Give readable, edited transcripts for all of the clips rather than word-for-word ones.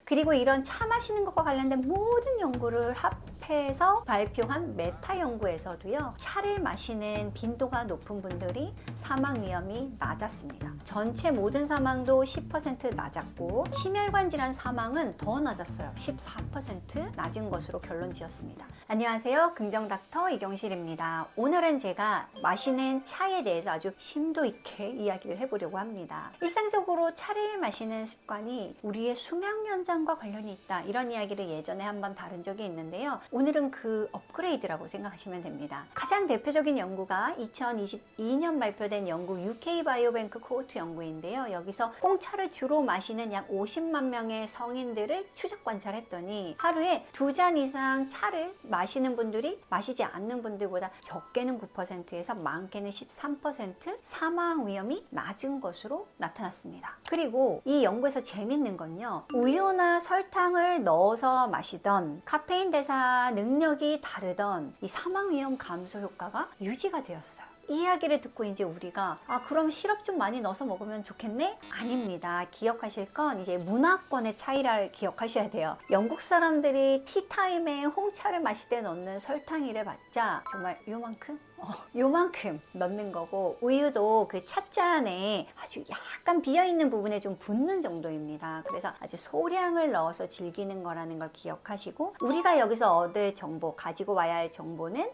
그리고 이런 차 마시는 것과 관련된 모든 연구를 합해서 발표한 메타 연구에서도요, 차를 마시는 빈도가 높은 분들이 사망 위험이 낮았습니다. 전체 모든 사망도 10% 낮았고 심혈관 질환 사망은 더 낮았어요. 14% 낮은 것으로 결론 지었습니다. 안녕하세요, 긍정닥터 이경실입니다. 오늘은 제가 마시는 차에 대해서 아주 심도 있게 이야기를 해보려고 합니다. 일상적으로 차를 마시는 습관이 우리의 수명 연장과 관련이 있다, 이런 이야기를 예전에 한번 다룬 적이 있는데요. 오늘은 그 업그레이드라고 생각하시면 됩니다. 가장 대표적인 연구가 2022년 발표된 연구 UK 바이오뱅크 코호트 연구인데요. 여기서 홍차를 주로 마시는 약 50만 명의 성인들을 추적 관찰했더니 하루에 2잔 이상 차를 마시는 분들이 마시지 않는 분들보다 적게는 9%에서 많게는 13% 사망 위험이 낮은 것으로 나타났습니다. 그리고 이 연구에서 재밌는 건요, 우유나 설탕을 넣어서 마시던 카페인 대사 능력이 다르던 이 사망 위험 감소 효과가 유지가 되었어요. 이 이야기를 듣고 이제 우리가 그럼 시럽 좀 많이 넣어서 먹으면 좋겠네? 아닙니다. 기억하실 건 이제 문화권의 차이를 기억하셔야 돼요. 영국 사람들이 티타임에 홍차를 마실 때 넣는 설탕이를 봤자 정말 요만큼 넣는 거고, 우유도 그 찻잔에 아주 약간 비어있는 부분에 좀 붓는 정도입니다. 그래서 아주 소량을 넣어서 즐기는 거라는 걸 기억하시고, 우리가 여기서 얻을 정보, 가지고 와야 할 정보는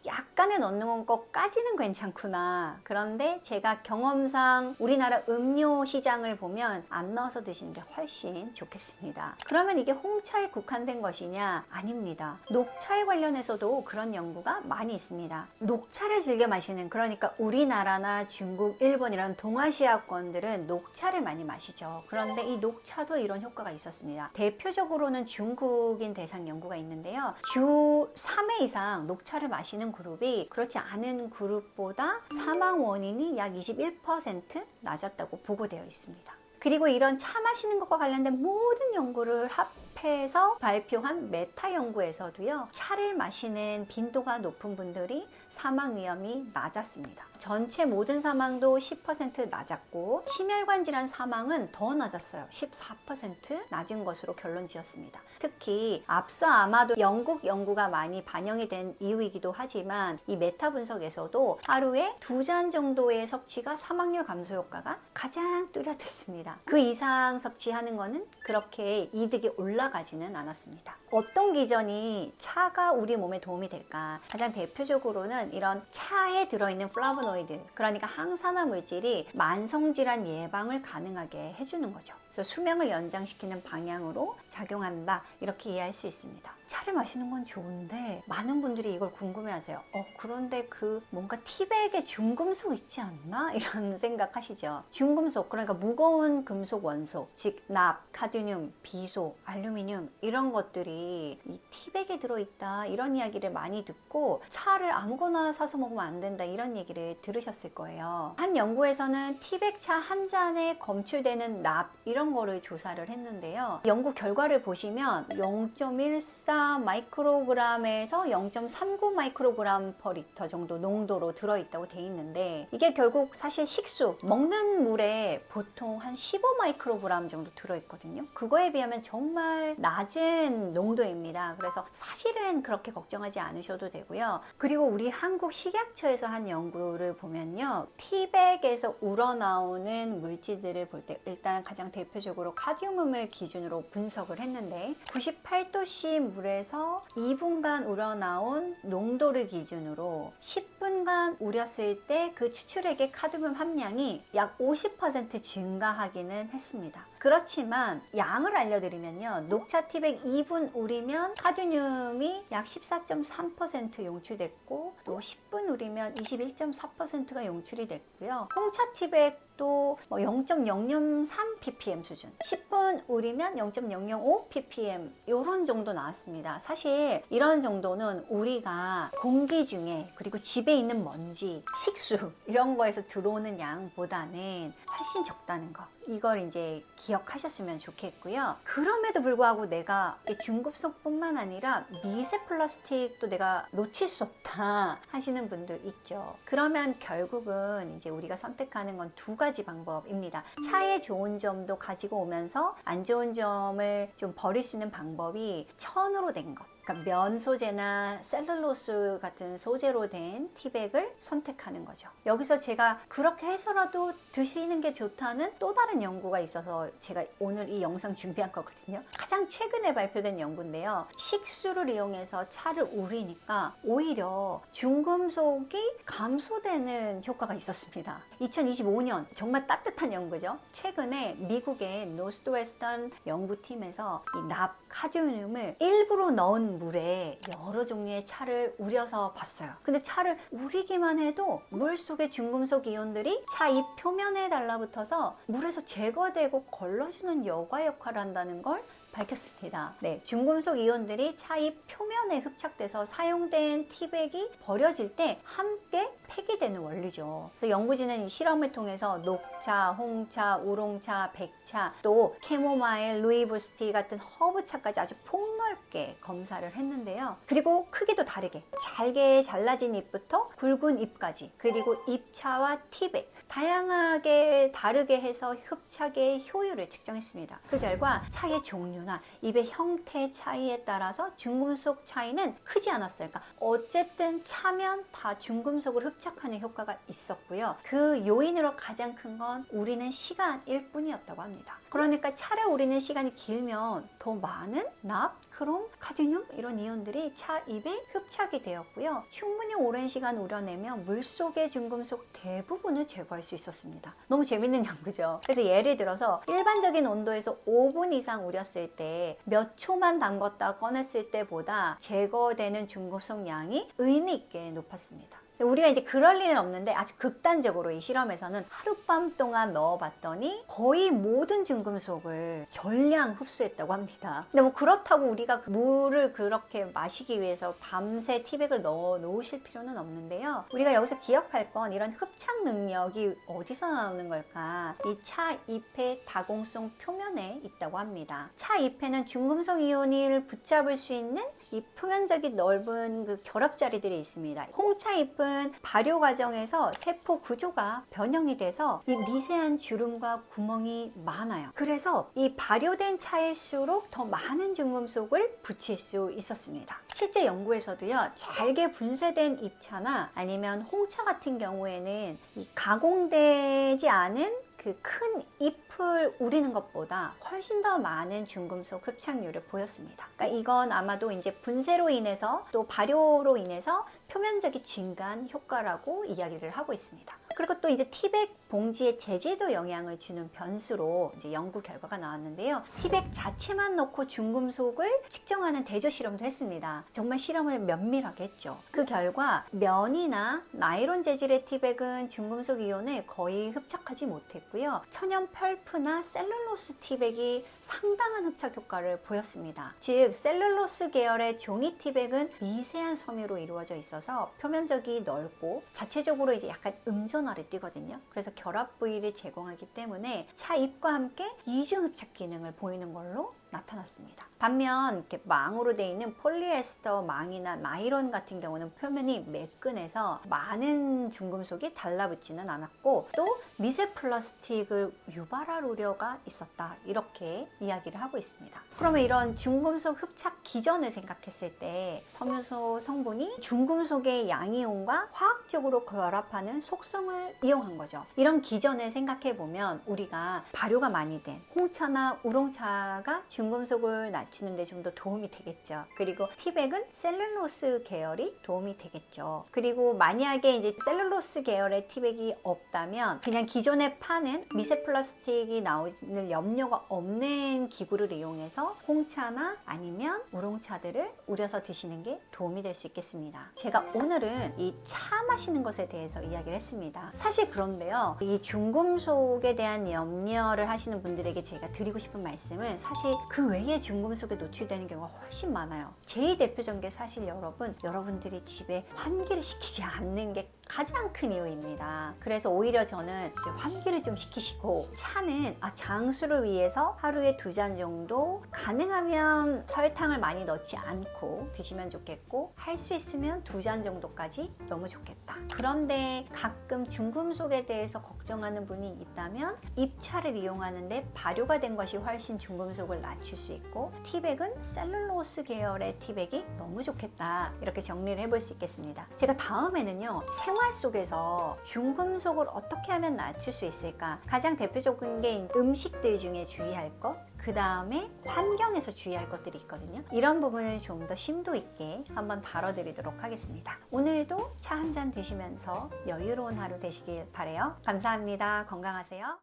약간의 넣는 것까지는 괜찮구나. 그런데 제가 경험상 우리나라 음료 시장을 보면 안 넣어서 드시는 게 훨씬 좋겠습니다. 그러면 이게 홍차에 국한된 것이냐? 아닙니다. 녹차에 관련해서도 그런 연구가 많이 있습니다. 녹차를 즐겨 마시는, 그러니까 우리나라나 중국, 일본 이런 동아시아권들은 녹차를 많이 마시죠. 그런데 이 녹차도 이런 효과가 있었습니다. 대표적으로는 중국인 대상 연구가 있는데요. 주 3회 이상 녹차를 마시는 그룹이 그렇지 않은 그룹보다 사망 원인이 약 21% 낮았다고 보고되어 있습니다. 그리고 이런 차 마시는 것과 관련된 모든 연구를 합해서 발표한 메타 연구에서도요, 차를 마시는 빈도가 높은 분들이 사망 위험이 낮았습니다. 전체 모든 사망도 10% 낮았고 심혈관 질환 사망은 더 낮았어요. 14% 낮은 것으로 결론 지었습니다. 특히 앞서 아마도 영국 연구가 많이 반영이 된 이유이기도 하지만 이 메타 분석에서도 하루에 2잔 정도의 섭취가 사망률 감소 효과가 가장 뚜렷했습니다. 그 이상 섭취하는 거는 그렇게 이득이 올라가지는 않았습니다. 어떤 기전이 차가 우리 몸에 도움이 될까? 가장 대표적으로는 이런 차에 들어있는 플라보노이드, 그러니까 항산화 물질이 만성질환 예방을 가능하게 해주는 거죠. 그래서 수명을 연장시키는 방향으로 작용한다, 이렇게 이해할 수 있습니다. 차를 마시는 건 좋은데 많은 분들이 이걸 궁금해하세요. 그런데 그 뭔가 티백에 중금속 있지 않나? 이런 생각하시죠. 중금속, 그러니까 무거운 금속 원소, 즉 납, 카드뮴, 비소, 알루미늄, 이런 것들이 이 티백에 들어있다, 이런 이야기를 많이 듣고 차를 아무거나 사서 먹으면 안 된다, 이런 얘기를 들으셨을 거예요. 한 연구에서는 티백차 한 잔에 검출되는 납, 이런 거를 조사를 했는데요. 연구 결과를 보시면 0.14 마이크로그램에서 0.39 마이크로그램 퍼 리터 정도 농도로 들어있다고 돼 있는데, 이게 결국 사실 식수, 먹는 물에 보통 한 15 마이크로그램 정도 들어있거든요. 그거에 비하면 정말 낮은 농도입니다. 그래서 사실은 그렇게 걱정하지 않으셔도 되고요. 그리고 우리 한국 식약처에서 한 연구를 보면요, 티백에서 우러나오는 물질들을 볼 때 일단 가장 대표적으로 카드뮴을 기준으로 분석을 했는데, 98도씨 물에서 2분간 우러나온 농도를 기준으로 10분간 우렸을 때 그 추출액의 카드뮴 함량이 약 50% 증가하기는 했습니다. 그렇지만 양을 알려드리면요, 녹차 티백 2분 우리면 카드뮴이 약 14.3% 용출됐고, 또 10분 우리면 21.4%가 용출이 됐고요. 홍차 티백도 0.003 ppm 수준, 10분 우리면 0.005 ppm, 이런 정도 나왔습니다. 사실 이런 정도는 우리가 공기 중에, 그리고 집에 있는 먼지, 식수, 이런 거에서 들어오는 양보다는 훨씬 적다는 거, 이걸 이제 기억하셨으면 좋겠고요. 그럼에도 불구하고 내가 중급속뿐만 아니라 미세 플라스틱도 내가 놓칠 수 없다 하시는 분들 있죠. 그러면 결국은 이제 우리가 선택하는 건 두 가지 방법입니다. 차의 좋은 점도 가지고 오면서 안 좋은 점을 좀 버릴 수 있는 방법이 천으로 된 것. 그러니까 면 소재나 셀룰로스 같은 소재로 된 티백을 선택하는 거죠. 여기서 제가 그렇게 해서라도 드시는 게 좋다는 또 다른 연구가 있어서 제가 오늘 이 영상 준비한 거거든요. 가장 최근에 발표된 연구인데요. 식수를 이용해서 차를 우리니까 오히려 중금속이 감소되는 효과가 있었습니다. 2025년 정말 따뜻한 연구죠. 최근에 미국의 노스웨스턴 연구팀에서 이 납 카드뮴을 일부러 넣은 물에 여러 종류의 차를 우려서 봤어요. 근데 차를 우리기만 해도 물 속의 중금속 이온들이 차 잎 표면에 달라붙어서 물에서 제거되고 걸러주는 여과 역할을 한다는 걸 밝혔습니다. 네, 중금속 이온들이 차잎 표면에 흡착돼서 사용된 티백이 버려질 때 함께 폐기되는 원리죠. 그래서 연구진은 이 실험을 통해서 녹차, 홍차, 우롱차, 백차, 또 캐모마일, 루이보스티 같은 허브차까지 아주 폭넓게 검사를 했는데요. 그리고 크기도 다르게 잘게 잘라진 잎부터 굵은 잎까지, 그리고 잎차와 티백 다양하게 다르게 해서 흡착의 효율을 측정했습니다. 그 결과 차의 종류나 잎의 형태 차이에 따라서 중금속 차이는 크지 않았어요. 그러니까 어쨌든 차면 다 중금속을 흡착하는 효과가 있었고요. 그 요인으로 가장 큰 건 우리는 시간일 뿐이었다고 합니다. 그러니까 차를 우리는 시간이 길면 더 많은 납, 크롬, 카드뮴 이런 이온들이 차 잎에 흡착이 되었고요. 충분히 오랜 시간 우려내면 물속의 중금속 대부분을 제거할 수 있었습니다. 너무 재밌는 연구죠. 그래서 예를 들어서 일반적인 온도에서 5분 이상 우렸을 때 몇 초만 담궜다 꺼냈을 때보다 제거되는 중금속 양이 의미 있게 높았습니다. 우리가 이제 그럴 일은 없는데 아주 극단적으로 이 실험에서는 하룻밤 동안 넣어봤더니 거의 모든 중금속을 전량 흡수했다고 합니다. 근데 뭐 그렇다고 우리가 물을 그렇게 마시기 위해서 밤새 티백을 넣어 놓으실 필요는 없는데요. 우리가 여기서 기억할 건 이런 흡착 능력이 어디서 나오는 걸까? 이 차 잎의 다공성 표면에 있다고 합니다. 차 잎에는 중금속 이온을 붙잡을 수 있는 이 표면적인 넓은 그 결합자리들이 있습니다. 홍차 잎은 발효 과정에서 세포 구조가 변형이 돼서 이 미세한 주름과 구멍이 많아요. 그래서 이 발효된 차일수록 더 많은 중금속을 붙일 수 있었습니다. 실제 연구에서도요, 잘게 분쇄된 잎차나 아니면 홍차 같은 경우에는 이 가공되지 않은 그 큰 잎을 우리는 것보다 훨씬 더 많은 중금속 흡착률을 보였습니다. 그러니까 이건 아마도 이제 분쇄로 인해서 또 발효로 인해서 표면적인 증가한 효과라고 이야기를 하고 있습니다. 그리고 또 이제 티백 봉지의 재질도 영향을 주는 변수로 이제 연구 결과가 나왔는데요. 티백 자체만 넣고 중금속을 측정하는 대조 실험도 했습니다. 정말 실험을 면밀하게 했죠. 그 결과 면이나 나일론 재질의 티백은 중금속 이온을 거의 흡착하지 못했고요. 천연 펄프나 셀룰로스 티백이 상당한 흡착 효과를 보였습니다. 즉 셀룰로스 계열의 종이 티백은 미세한 섬유로 이루어져 있어서 표면적이 넓고 자체적으로 이제 약간 음전화를 띠거든요. 그래서 결합 부위를 제공하기 때문에 차 잎과 함께 이중 흡착 기능을 보이는 걸로 나타났습니다. 반면 이렇게 망으로 되어 있는 폴리에스터 망이나 나일론 같은 경우는 표면이 매끈해서 많은 중금속이 달라붙지는 않았고 또 미세 플라스틱을 유발할 우려가 있었다, 이렇게 이야기를 하고 있습니다. 그러면 이런 중금속 흡착 기전을 생각했을 때 섬유소 성분이 중금속의 양이온과 화학적으로 결합하는 속성을 이용한 거죠. 이런 기전을 생각해 보면 우리가 발효가 많이 된 홍차나 우롱차가 중금속을 낮추는 데 좀 더 도움이 되겠죠. 그리고 티백은 셀룰로스 계열이 도움이 되겠죠. 그리고 만약에 이제 셀룰로스 계열의 티백이 없다면 그냥 기존에 파는 미세 플라스틱이 나오는 염료가 없는 기구를 이용해서 홍차나 아니면 우롱차들을 우려서 드시는 게 도움이 될 수 있겠습니다. 제가 오늘은 이 차 마시는 것에 대해서 이야기를 했습니다. 사실 그런데요, 이 중금속에 대한 염려를 하시는 분들에게 제가 드리고 싶은 말씀은 사실 그 외에 중금속에 노출되는 경우가 훨씬 많아요. 제일 대표적인 게 사실 여러분들이 집에 환기를 시키지 않는 게 가장 큰 이유입니다. 그래서 오히려 저는 이제 환기를 좀 시키시고, 차는 장수를 위해서 하루에 2잔 정도, 가능하면 설탕을 많이 넣지 않고 드시면 좋겠고, 할 수 있으면 2잔 정도까지 너무 좋겠다. 그런데 가끔 중금속에 대해서 걱정하는 분이 있다면 잎차를 이용하는데 발효가 된 것이 훨씬 중금속을 낮출 수 있고, 티백은 셀룰로스 계열의 티백이 너무 좋겠다. 이렇게 정리를 해볼 수 있겠습니다. 제가 다음에는요, 생활 속에서 중금속을 어떻게 하면 낮출 수 있을까, 가장 대표적인 게 음식들 중에 주의할 것, 그 다음에 환경에서 주의할 것들이 있거든요. 이런 부분을 좀 더 심도 있게 한번 다뤄드리도록 하겠습니다. 오늘도 차 한 잔 드시면서 여유로운 하루 되시길 바라요. 감사합니다. 건강하세요.